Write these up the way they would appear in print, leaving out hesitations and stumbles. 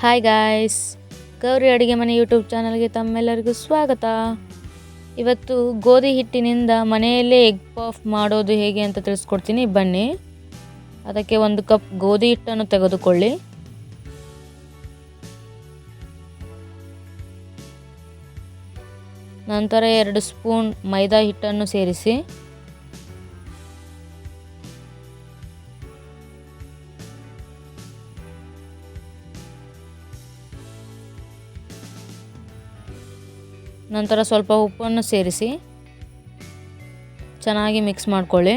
Hi guys, Gauri ಅಡುಗೆ ಮನೆ YouTube ಚಾನಲ್ಗೆ ತಮ್ಮೆಲ್ಲರಿಗೂ ಸ್ವಾಗತ. ಇವತ್ತು ಗೋಧಿ ಹಿಟ್ಟಿನಿಂದ ಮನೆಯಲ್ಲೇ ಎಗ್ ಪಫ್ ಮಾಡೋದು ಹೇಗೆ ಅಂತ ತಿಳಿಸ್ಕೊಡ್ತೀನಿ, ಬನ್ನಿ. ಅದಕ್ಕೆ 1 ಕಪ್ ಗೋಧಿ ಹಿಟ್ಟನ್ನು ತೆಗೆದುಕೊಳ್ಳಿ. ನಂತರ 2 ಸ್ಪೂನ್ ಮೈದಾ ಹಿಟ್ಟನ್ನು ಸೇರಿಸಿ. ನಂತರ ಸ್ವಲ್ಪ ಉಪ್ಪನ್ನು ಸೇರಿಸಿ ಚೆನ್ನಾಗಿ ಮಿಕ್ಸ್ ಮಾಡ್ಕೊಳ್ಳಿ.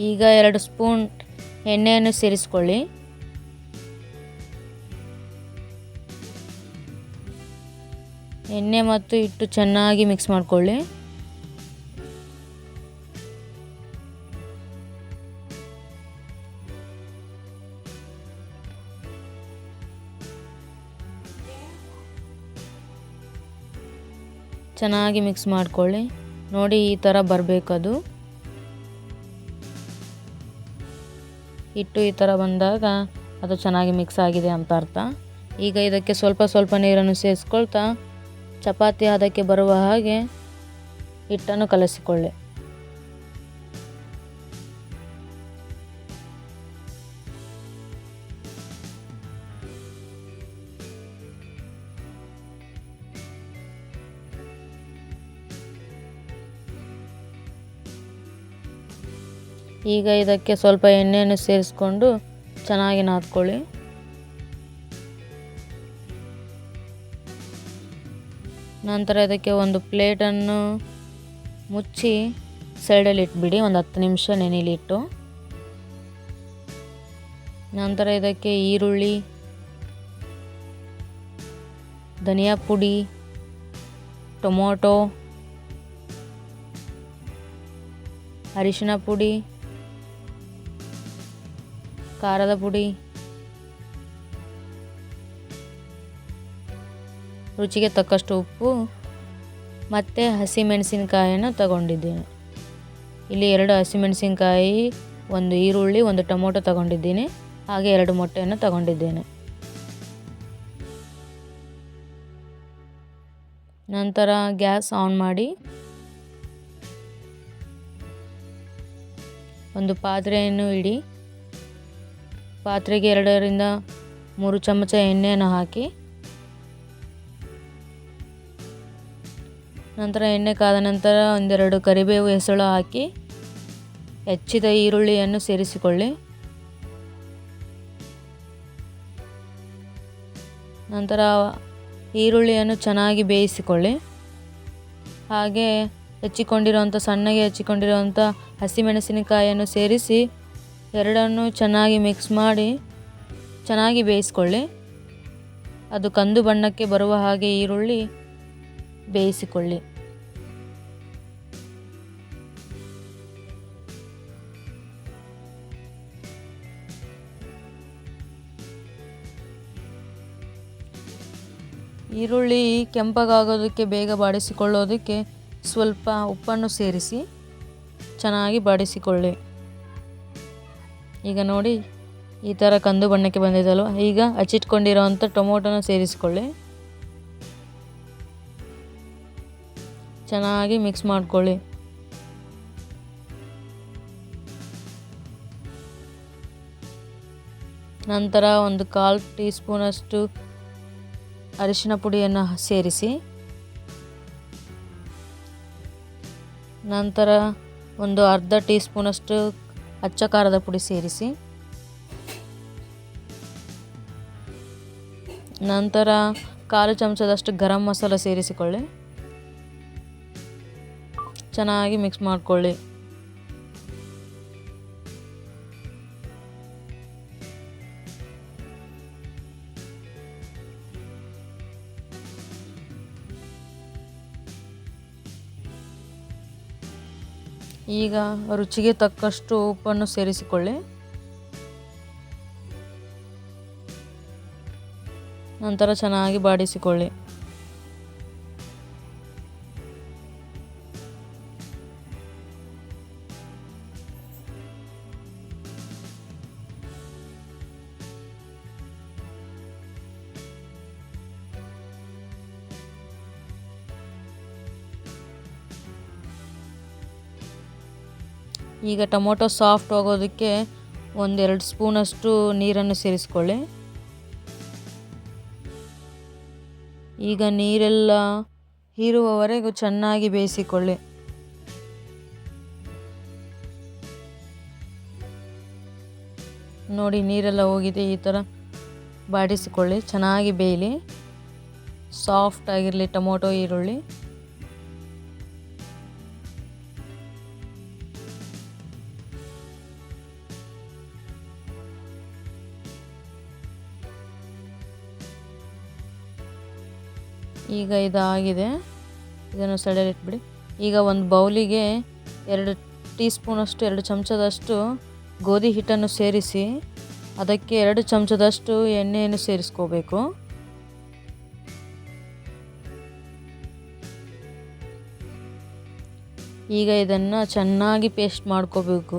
ಈಗ 2 ಸ್ಪೂನ್ ಎಣ್ಣೆಯನ್ನು ಸೇರಿಸಿಕೊಳ್ಳಿ. ಎಣ್ಣೆ ಮತ್ತು ಹಿಟ್ಟು ಚೆನ್ನಾಗಿ ಮಿಕ್ಸ್ ಮಾಡ್ಕೊಳ್ಳಿ. ಚೆನ್ನಾಗಿ ಮಿಕ್ಸ್ ಮಾಡ್ಕೊಳ್ಳಿ. ನೋಡಿ, ಈ ಥರ ಬರಬೇಕದು. ಹಿಟ್ಟು ಈ ಥರ ಬಂದಾಗ ಅದು ಚೆನ್ನಾಗಿ ಮಿಕ್ಸ್ ಆಗಿದೆ ಅಂತ ಅರ್ಥ. ಈಗ ಇದಕ್ಕೆ ಸ್ವಲ್ಪ ಸ್ವಲ್ಪ ನೀರನ್ನು ಸೇರಿಸ್ಕೊಳ್ತಾ ಚಪಾತಿ ಹದಕ್ಕೆ ಬರುವ ಹಾಗೆ ಹಿಟ್ಟನ್ನು ಕಲಸಿಕೊಳ್ಳಿ. ಈಗ ಇದಕ್ಕೆ ಸ್ವಲ್ಪ ಎಣ್ಣೆಯನ್ನು ಸೇರಿಸ್ಕೊಂಡು ಚೆನ್ನಾಗಿ ನಾದ್ಕೊಳ್ಳಿ. ನಂತರ ಇದಕ್ಕೆ ಒಂದು ಪ್ಲೇಟನ್ನು ಮುಚ್ಚಿ ಸೈಡಲ್ಲಿ ಇಟ್ಬಿಡಿ, ಒಂದು 10 ನಿಮಿಷ ನೆನೆಲಿಟ್ಟು. ನಂತರ ಇದಕ್ಕೆ ಈರುಳ್ಳಿ, ಧನಿಯಾ ಪುಡಿ, ಟೊಮೊಟೊ, ಅರಿಶಿನ ಪುಡಿ, ಖಾರದ ಪುಡಿ, ರುಚಿಗೆ ತಕ್ಕಷ್ಟು ಉಪ್ಪು ಮತ್ತು ಹಸಿಮೆಣಸಿನಕಾಯಿಯನ್ನು ತಗೊಂಡಿದ್ದೀನಿ. ಇಲ್ಲಿ 2 ಹಸಿಮೆಣಸಿನಕಾಯಿ, 1 ಈರುಳ್ಳಿ, 1 ಟೊಮೊಟೊ ತಗೊಂಡಿದ್ದೀನಿ. ಹಾಗೆ 2 ಮೊಟ್ಟೆಯನ್ನು ತಗೊಂಡಿದ್ದೇನೆ. ನಂತರ ಗ್ಯಾಸ್ ಆನ್ ಮಾಡಿ ಒಂದು ಪಾತ್ರೆಯನ್ನು ಇಡಿ. ಪಾತ್ರೆಗೆ 2 ರಿಂದ 3 ಚಮಚ ಎಣ್ಣೆಯನ್ನು ಹಾಕಿ. ನಂತರ ಎಣ್ಣೆ ಕಾದ ನಂತರ 1-2 ಕರಿಬೇವು ಹೆಸಳು ಹಾಕಿ ಹೆಚ್ಚಿದ ಈರುಳ್ಳಿಯನ್ನು ಸೇರಿಸಿಕೊಳ್ಳಿ. ನಂತರ ಈರುಳ್ಳಿಯನ್ನು ಚೆನ್ನಾಗಿ ಬೇಯಿಸಿಕೊಳ್ಳಿ. ಹಾಗೆ ಸಣ್ಣಗೆ ಹೆಚ್ಚಿಕೊಂಡಿರುವಂಥ ಹಸಿಮೆಣಸಿನಕಾಯಿಯನ್ನು ಸೇರಿಸಿ ಎರಡನ್ನೂ ಚೆನ್ನಾಗಿ ಮಿಕ್ಸ್ ಮಾಡಿ ಚೆನ್ನಾಗಿ ಬೇಯಿಸಿಕೊಳ್ಳಿ. ಅದು ಕಂದು ಬಣ್ಣಕ್ಕೆ ಬರುವ ಹಾಗೆ ಈರುಳ್ಳಿ ಬೇಯಿಸಿಕೊಳ್ಳಿ. ಈರುಳ್ಳಿ ಕೆಂಪಗಾಗೋದಕ್ಕೆ, ಬೇಗ ಬಾಡಿಸಿಕೊಳ್ಳೋದಕ್ಕೆ ಸ್ವಲ್ಪ ಉಪ್ಪನ್ನು ಸೇರಿಸಿ ಚೆನ್ನಾಗಿ ಬಾಡಿಸಿಕೊಳ್ಳಿ. ಈಗ ನೋಡಿ, ಈ ಥರ ಕಂದು ಬಣ್ಣಕ್ಕೆ ಬಂದಿದಲ್ವ. ಈಗ ಹಚ್ಚಿಟ್ಕೊಂಡಿರೋವಂಥ ಟೊಮೊಟೊನ ಸೇರಿಸಿಕೊಳ್ಳಿ. ಚೆನ್ನಾಗಿ ಮಿಕ್ಸ್ ಮಾಡ್ಕೊಳ್ಳಿ. ನಂತರ 1/4 ಟೀ ಸ್ಪೂನಷ್ಟು ಅರಿಶಿನ ಪುಡಿಯನ್ನು ಸೇರಿಸಿ. ನಂತರ ಒಂದು ಅರ್ಧ ಟೀ ಸ್ಪೂನಷ್ಟು ಅಚ್ಚ ಖಾರದ ಪುಡಿ ಸೇರಿಸಿ. ನಂತರ 1/4 ಚಮಚದಷ್ಟು ಗರಂ ಮಸಾಲ ಸೇರಿಸಿಕೊಳ್ಳಿ. ಚೆನ್ನಾಗಿ ಮಿಕ್ಸ್ ಮಾಡಿಕೊಳ್ಳಿ. ಈಗ ರುಚಿಗೆ ತಕ್ಕಷ್ಟು ಉಪ್ಪನ್ನು ಸೇರಿಸಿಕೊಳ್ಳಿ. ನಂತರ ಚೆನ್ನಾಗಿ ಬಾಡಿಸಿಕೊಳ್ಳಿ. ಈಗ ಟೊಮೊಟೊ ಸಾಫ್ಟ್ ಆಗೋದಕ್ಕೆ 1-2 ಸ್ಪೂನಷ್ಟು ನೀರನ್ನು ಸೇರಿಸ್ಕೊಳ್ಳಿ. ಈಗ ನೀರೆಲ್ಲ ಹೀರುವವರೆಗೂ ಚೆನ್ನಾಗಿ ಬೇಯಿಸಿಕೊಳ್ಳಿ. ನೋಡಿ ನೀರೆಲ್ಲ ಹೋಗಿದೆ, ಈ ಥರ ಬಾಡಿಸಿಕೊಳ್ಳಿ. ಚೆನ್ನಾಗಿ ಬೇಯಲಿ, ಸಾಫ್ಟ್ ಆಗಿರಲಿ ಟೊಮೊಟೊ ಈರುಳ್ಳಿ. ಈಗ ಇದಾಗಿದೆ, ಇದನ್ನು ಸೈಡಲ್ಲಿಟ್ಬಿಡಿ. ಈಗ ಒಂದು ಬೌಲಿಗೆ 2 ಟೀ ಸ್ಪೂನಷ್ಟು 2 ಚಮಚದಷ್ಟು ಗೋಧಿ ಹಿಟ್ಟನ್ನು ಸೇರಿಸಿ ಅದಕ್ಕೆ 2 ಚಮಚದಷ್ಟು ಎಣ್ಣೆಯನ್ನು ಸೇರಿಸ್ಕೋಬೇಕು. ಈಗ ಇದನ್ನು ಚೆನ್ನಾಗಿ ಪೇಸ್ಟ್ ಮಾಡ್ಕೋಬೇಕು.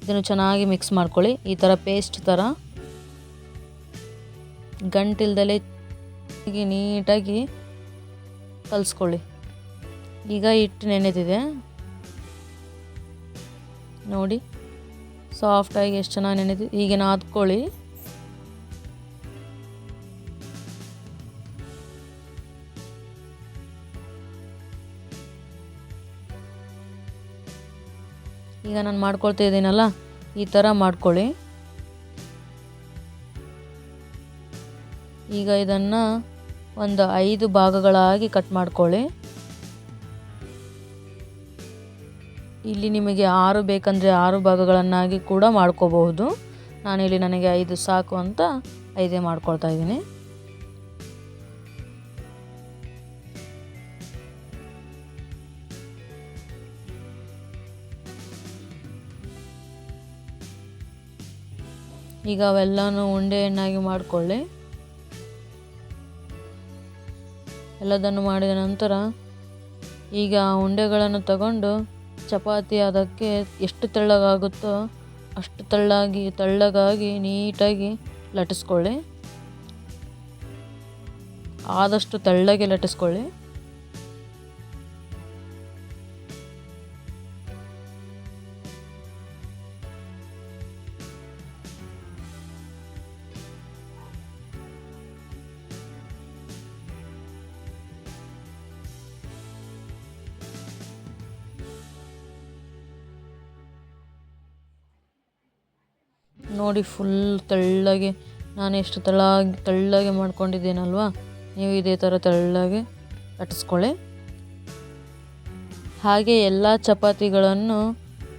ಇದನ್ನು ಚೆನ್ನಾಗಿ ಮಿಕ್ಸ್ ಮಾಡ್ಕೊಳ್ಳಿ. ಈ ಥರ ಪೇಸ್ಟ್ ಥರ ಗಂಟಿಲ್ದಲೇ ನೀಟಾಗಿ ಕಲಿಸ್ಕೊಳ್ಳಿ. ಈಗ ಹಿಟ್ಟು ನೆನೆದಿದೆ ನೋಡಿ, ಸಾಫ್ಟಾಗಿ ಎಷ್ಟು ಚೆನ್ನಾಗಿ ನೆನೆದಿದೆ. ಈಗ ನಾದ್ಕೊಳ್ಳಿ. ಈಗ ನಾನು ಮಾಡ್ಕೊಳ್ತಾ ಇದ್ದೀನಲ್ಲ, ಈ ಥರ ಮಾಡ್ಕೊಳ್ಳಿ. ಈಗ ಇದನ್ನು ಒಂದು 5 ಭಾಗಗಳಾಗಿ ಕಟ್ ಮಾಡ್ಕೊಳ್ಳಿ. ಇಲ್ಲಿ ನಿಮಗೆ 6 ಬೇಕಂದರೆ 6 ಭಾಗಗಳನ್ನಾಗಿ ಕೂಡ ಮಾಡ್ಕೋಬಹುದು. ನಾನಿಲ್ಲಿ ನನಗೆ 5 ಸಾಕು ಅಂತ 5 ಮಾಡ್ಕೊಳ್ತಾ ಇದ್ದೀನಿ. ಈಗ ಅವೆಲ್ಲನೂ ಉಂಡೆಯನ್ನಾಗಿ ಮಾಡಿಕೊಳ್ಳಿ. ಎಲ್ಲದನ್ನು ಮಾಡಿದ ನಂತರ ಈಗ ಉಂಡೆಗಳನ್ನು ತಗೊಂಡು ಚಪಾತಿ ಅದಕ್ಕೆ ಎಷ್ಟು ತೆಳ್ಳಗಾಗುತ್ತೋ ಅಷ್ಟು ತೆಳ್ಳಗಾಗಿ ನೀಟಾಗಿ ಲಟ್ಟಿಸ್ಕೊಳ್ಳಿ. ಆದಷ್ಟು ತೆಳ್ಳಗೆ ಲಟ್ಟಿಸ್ಕೊಳ್ಳಿ. ನೋಡಿ ಫುಲ್ ತೆಳ್ಳಗೆ, ನಾನು ಎಷ್ಟು ತೆಳ್ಳಗೆ ಮಾಡ್ಕೊಂಡಿದ್ದೀನಲ್ವ, ನೀವು ಇದೇ ಥರ ತೆಳ್ಳಗೆ ಲಟ್ಟಿಸ್ಕೊಳ್ಳಿ. ಹಾಗೆ ಎಲ್ಲ ಚಪಾತಿಗಳನ್ನು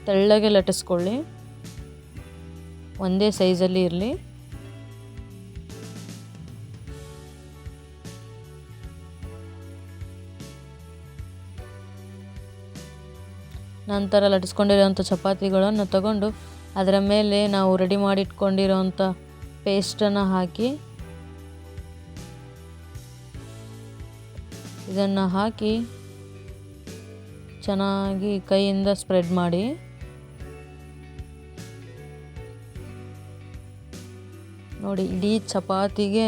ತೆಳ್ಳಗೆ ಲಟ್ಟಿಸ್ಕೊಳ್ಳಿ, ಒಂದೇ ಸೈಜಲ್ಲಿ ಇರಲಿ. ನಂತರ ಲಟ್ಟಿಸ್ಕೊಂಡಿರೋಂಥ ಚಪಾತಿಗಳನ್ನು ತಗೊಂಡು ಅದರ ಮೇಲೆ ನಾವು ರೆಡಿ ಮಾಡಿಟ್ಕೊಂಡಿರೋಂಥ ಪೇಸ್ಟನ್ನು ಹಾಕಿ ಇದನ್ನು ಹಾಕಿ ಚೆನ್ನಾಗಿ ಕೈಯಿಂದ ಸ್ಪ್ರೆಡ್ ಮಾಡಿ. ನೋಡಿ ಇಡೀ ಚಪಾತಿಗೆ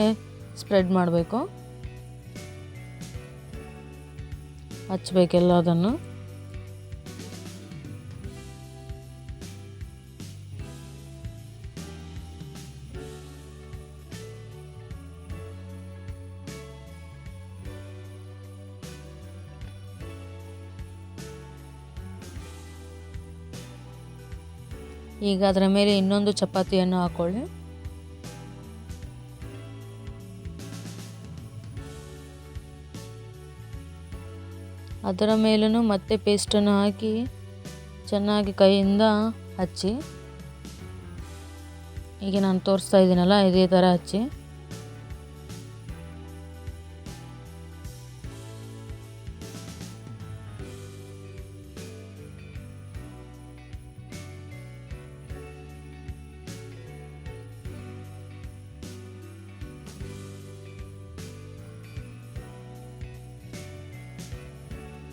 ಸ್ಪ್ರೆಡ್ ಮಾಡಬೇಕು, ಹಚ್ಚಬೇಕೆಲ್ಲ ಅದನ್ನು. ಈಗ ಅದರ ಮೇಲೆ ಇನ್ನೊಂದು ಚಪಾತಿಯನ್ನು ಹಾಕೊಳ್ಳಿ. ಅದರ ಮೇಲೂ ಮತ್ತೆ ಪೇಸ್ಟನ್ನು ಹಾಕಿ ಚೆನ್ನಾಗಿ ಕೈಯಿಂದ ಹಚ್ಚಿ. ಈಗ ನಾನು ತೋರಿಸ್ತಾ ಇದ್ದೀನಲ್ಲ, ಇದೇ ಥರ ಹಚ್ಚಿ.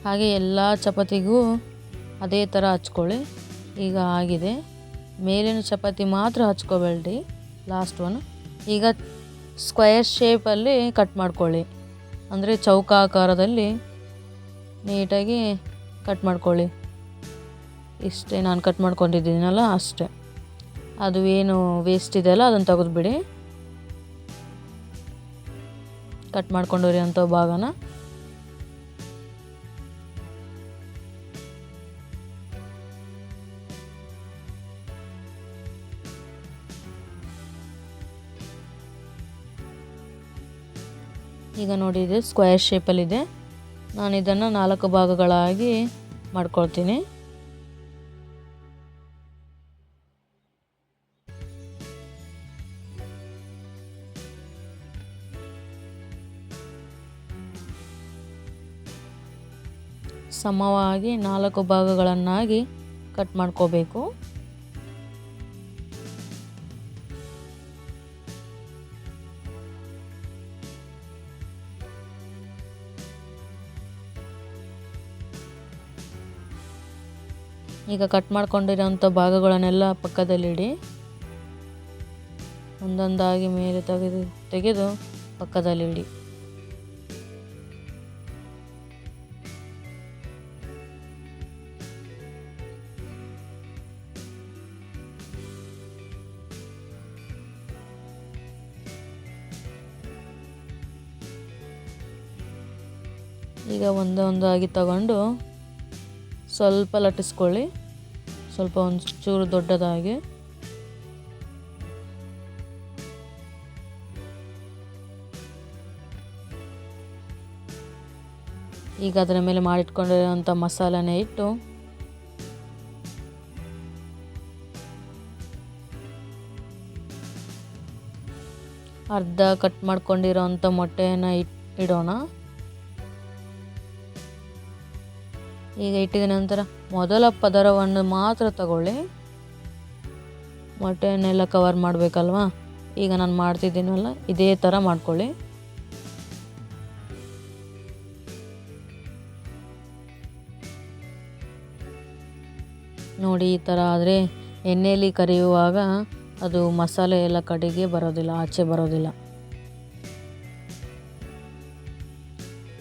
ಹಾಗೆ ಎಲ್ಲ ಚಪಾತಿಗೂ ಅದೇ ಥರ ಹಚ್ಕೊಳ್ಳಿ. ಈಗ ಆಗಿದೆ, ಮೇಲಿನ ಚಪಾತಿ ಮಾತ್ರ ಹಚ್ಕೋಬೇಡಿ, ಲಾಸ್ಟ್ ಒನ್. ಈಗ ಸ್ಕ್ವೇರ್ ಶೇಪಲ್ಲಿ ಕಟ್ ಮಾಡ್ಕೊಳ್ಳಿ, ಅಂದರೆ ಚೌಕಾಕಾರದಲ್ಲಿ ನೀಟಾಗಿ ಕಟ್ ಮಾಡ್ಕೊಳ್ಳಿ. ಇಷ್ಟೇ ನಾನು ಕಟ್ ಮಾಡ್ಕೊಂಡಿದ್ದೀನಲ್ಲ ಅಷ್ಟೇ. ಅದು ಏನು ವೇಸ್ಟ್ ಇದೆಯಲ್ಲ ಅದನ್ನು ತೆಗೆದುಬಿಡಿ. ಕಟ್ ಮಾಡ್ಕೊಂಡಿರಿ ಅಂಥ ಭಾಗನ ಈಗ ನೋಡಿ ಇದು ಸ್ಕ್ವೇರ್ ಶೇಪಲ್ಲಿದೆ. ನಾನು ಇದನ್ನು 4 ಭಾಗಗಳಾಗಿ ಮಾಡ್ಕೊಳ್ತೀನಿ. ಸಮವಾಗಿ 4 ಭಾಗಗಳನ್ನಾಗಿ ಕಟ್ ಮಾಡ್ಕೋಬೇಕು. ಈಗ ಕಟ್ ಮಾಡ್ಕೊಂಡಿರೋಂಥ ಭಾಗಗಳನ್ನೆಲ್ಲ ಪಕ್ಕದಲ್ಲಿಡಿ. ಒಂದೊಂದಾಗಿ ಮೇಲೆ ತೆಗೆದು ಪಕ್ಕದಲ್ಲಿಡಿ. ಈಗ ಒಂದೊಂದಾಗಿ ತಗೊಂಡು ಸ್ವಲ್ಪ ಲಟ್ಟಿಸ್ಕೊಳ್ಳಿ, ಸ್ವಲ್ಪ ಒಂದು ಚೂರು ದೊಡ್ಡದಾಗಿ. ಈಗ ಅದರ ಮೇಲೆ ಮಾಡಿಟ್ಕೊಂಡಿರೋಂಥ ಮಸಾಲೆನೇ ಇಟ್ಟು ಅರ್ಧ ಕಟ್ ಮಾಡ್ಕೊಂಡಿರೋಂಥ ಮೊಟ್ಟೆಯನ್ನು ಇಡೋಣ. ಈಗ ಇಟ್ಟಿದ ನಂತರ ಮೊದಲ ಪದರವನ್ನು ಮಾತ್ರ ತಗೊಳ್ಳಿ. ಮೊಟ್ಟೆಯನ್ನೆಲ್ಲ ಕವರ್ ಮಾಡಬೇಕಲ್ವಾ. ಈಗ ನಾನು ಮಾಡ್ತಿದ್ದೀನಲ್ಲ ಇದೇ ಥರ ಮಾಡ್ಕೊಳ್ಳಿ. ನೋಡಿ ಈ ಥರ ಆದರೆ ಎಣ್ಣೆಯಲ್ಲಿ ಕರಿಯುವಾಗ ಅದು ಮಸಾಲೆ ಎಲ್ಲ ಕಡೆಗೆ ಬರೋದಿಲ್ಲ, ಆಚೆ ಬರೋದಿಲ್ಲ.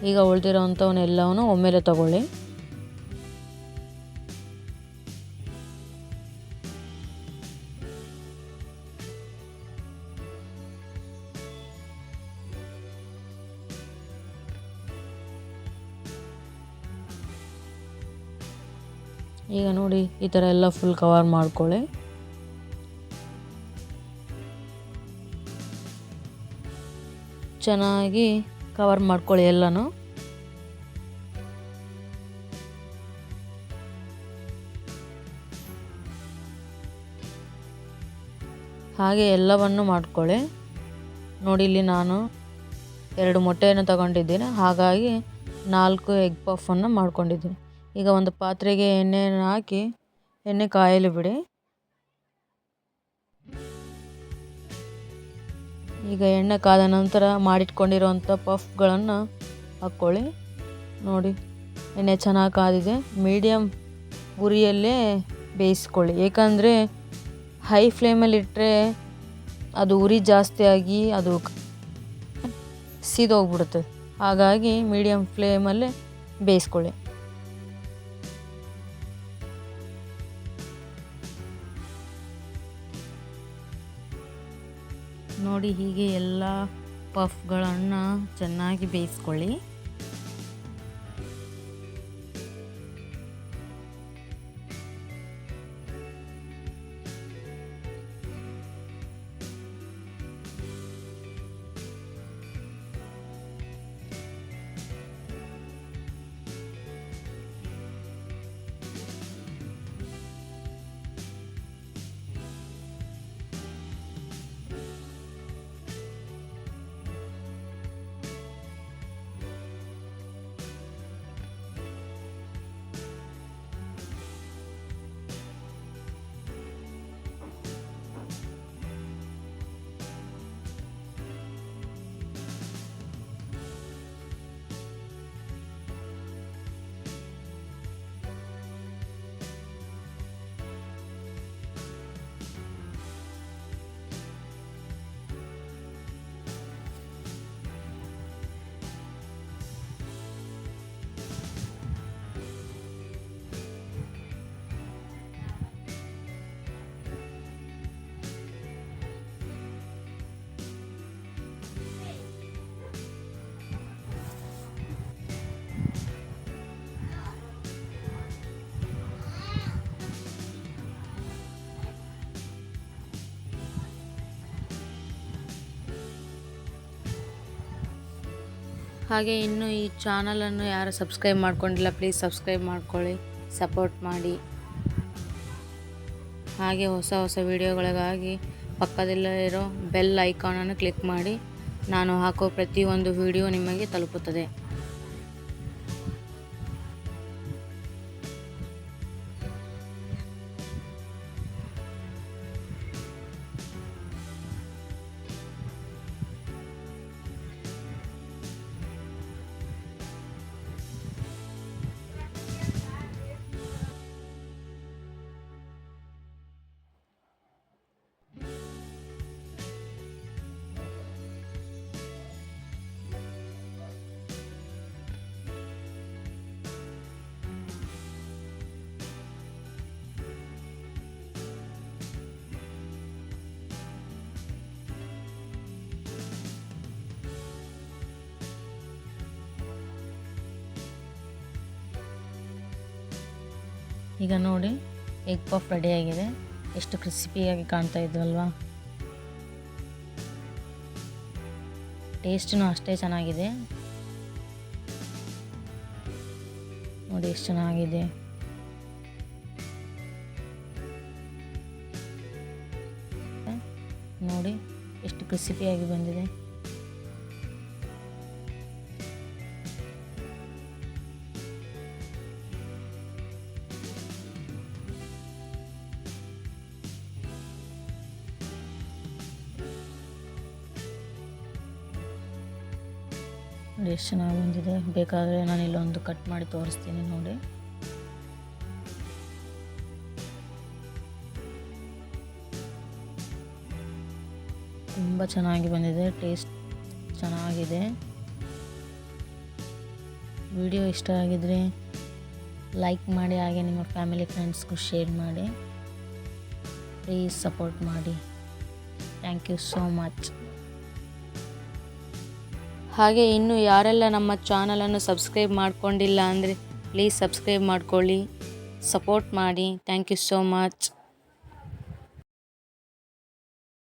ಈಗ ಉಳಿದಿರೋವಂಥವನ್ನೆಲ್ಲವನ್ನು ಒಮ್ಮೆಲೆ ತಗೊಳ್ಳಿ. ಈಗ ನೋಡಿ ಈ ಥರ ಎಲ್ಲ ಫುಲ್ ಕವರ್ ಮಾಡ್ಕೊಳ್ಳಿ. ಚೆನ್ನಾಗಿ ಕವರ್ ಮಾಡ್ಕೊಳ್ಳಿ ಎಲ್ಲನೂ. ಹಾಗೆ ಎಲ್ಲವನ್ನು ಮಾಡ್ಕೊಳ್ಳಿ. ನೋಡಿ ಇಲ್ಲಿ ನಾನು 2 ಮೊಟ್ಟೆಯನ್ನು ತಗೊಂಡಿದ್ದೀನಿ, ಹಾಗಾಗಿ 4 ಎಗ್ ಪಫನ್ನು ಮಾಡ್ಕೊಂಡಿದ್ದೀನಿ. ಈಗ ಒಂದು ಪಾತ್ರೆಗೆ ಎಣ್ಣೆಯನ್ನು ಹಾಕಿ ಎಣ್ಣೆ ಕಾಯಲು ಬಿಡಿ. ಈಗ ಎಣ್ಣೆ ಕಾದ ನಂತರ ಮಾಡಿಟ್ಕೊಂಡಿರುವಂಥ ಪಫ್ಗಳನ್ನು ಹಾಕ್ಕೊಳ್ಳಿ. ನೋಡಿ ಎಣ್ಣೆ ಚೆನ್ನಾಗಿ ಕಾದಿದೆ. ಮೀಡಿಯಮ್ ಉರಿಯಲ್ಲೇ ಬೇಯಿಸ್ಕೊಳ್ಳಿ, ಏಕೆಂದರೆ ಹೈ ಫ್ಲೇಮಲ್ಲಿ ಇಟ್ಟರೆ ಅದು ಉರಿ ಜಾಸ್ತಿ ಆಗಿ ಅದು ಸೀದೋಗ್ಬಿಡುತ್ತೆ. ಹಾಗಾಗಿ ಮೀಡಿಯಮ್ ಫ್ಲೇಮಲ್ಲೇ ಬೇಯಿಸ್ಕೊಳ್ಳಿ. ನೋಡಿ ಹೀಗೆ ಎಲ್ಲ ಪಫ್ಗಳನ್ನು ಚೆನ್ನಾಗಿ ಬೇಯಿಸ್ಕೊಳ್ಳಿ. ಹಾಗೆ ಇನ್ನು ಈ ಚಾನಲನ್ನು ಯಾರು ಸಬ್ಸ್ಕ್ರೈಬ್ ಮಾಡ್ಕೊಂಡಿಲ್ಲ ಪ್ಲೀಸ್ ಸಬ್ಸ್ಕ್ರೈಬ್ ಮಾಡ್ಕೊಳ್ಳಿ, ಸಪೋರ್ಟ್ ಮಾಡಿ. ಹಾಗೆ ಹೊಸ ಹೊಸ ವಿಡಿಯೋಗಳಿಗಾಗಿ ಪಕ್ಕದಲ್ಲಿರೋ ಬೆಲ್ ಐಕಾನನ್ನು ಕ್ಲಿಕ್ ಮಾಡಿ. ನಾನು ಹಾಕೋ ಪ್ರತಿಯೊಂದು ವಿಡಿಯೋ ನಿಮಗೆ ತಲುಪುತ್ತದೆ. ಈಗ ನೋಡಿ ಎಗ್ ಪಫ್ ರೆಡಿಯಾಗಿದೆ. ಎಷ್ಟು ಕ್ರಿಸ್ಪಿಯಾಗಿ ಕಾಣ್ತಾ ಇದ್ವಲ್ವಾ. ಟೇಸ್ಟೂ ಅಷ್ಟೇ ಚೆನ್ನಾಗಿದೆ. ನೋಡಿ ಎಷ್ಟು ಚೆನ್ನಾಗಿದೆ. ನೋಡಿ ಎಷ್ಟು ಕ್ರಿಸ್ಪಿಯಾಗಿ ಬಂದಿದೆ. ನೋಡಿ ಎಷ್ಟು ಚೆನ್ನಾಗಿ ಬಂದಿದೆ. ಬೇಕಾದರೆ ನಾನು ಇಲ್ಲೊಂದು ಕಟ್ ಮಾಡಿ ತೋರಿಸ್ತೀನಿ ನೋಡಿ. ತುಂಬ ಚೆನ್ನಾಗಿ ಬಂದಿದೆ, ಟೇಸ್ಟ್ ಚೆನ್ನಾಗಿದೆ. ವಿಡಿಯೋ ಇಷ್ಟ ಆಗಿದ್ರೆ ಲೈಕ್ ಮಾಡಿ, ಹಾಗೆ ನಿಮ್ಮ ಫ್ಯಾಮಿಲಿ ಫ್ರೆಂಡ್ಸ್ಗೂ ಶೇರ್ ಮಾಡಿ. ಪ್ಲೀಸ್ ಸಪೋರ್ಟ್ ಮಾಡಿ. Thank you so much. ಹಾಗೆ ಇನ್ನು ಯಾರೆಲ್ಲ ನಮ್ಮ ಚಾನಲನ್ನು ಸಬ್ಸ್ಕ್ರೈಬ್ ಮಾಡ್ಕೊಂಡಿಲ್ಲ ಅಂದರೆ ಪ್ಲೀಸ್ ಸಬ್ಸ್ಕ್ರೈಬ್ ಮಾಡ್ಕೊಳ್ಳಿ, ಸಪೋರ್ಟ್ ಮಾಡಿ. Thank you so much.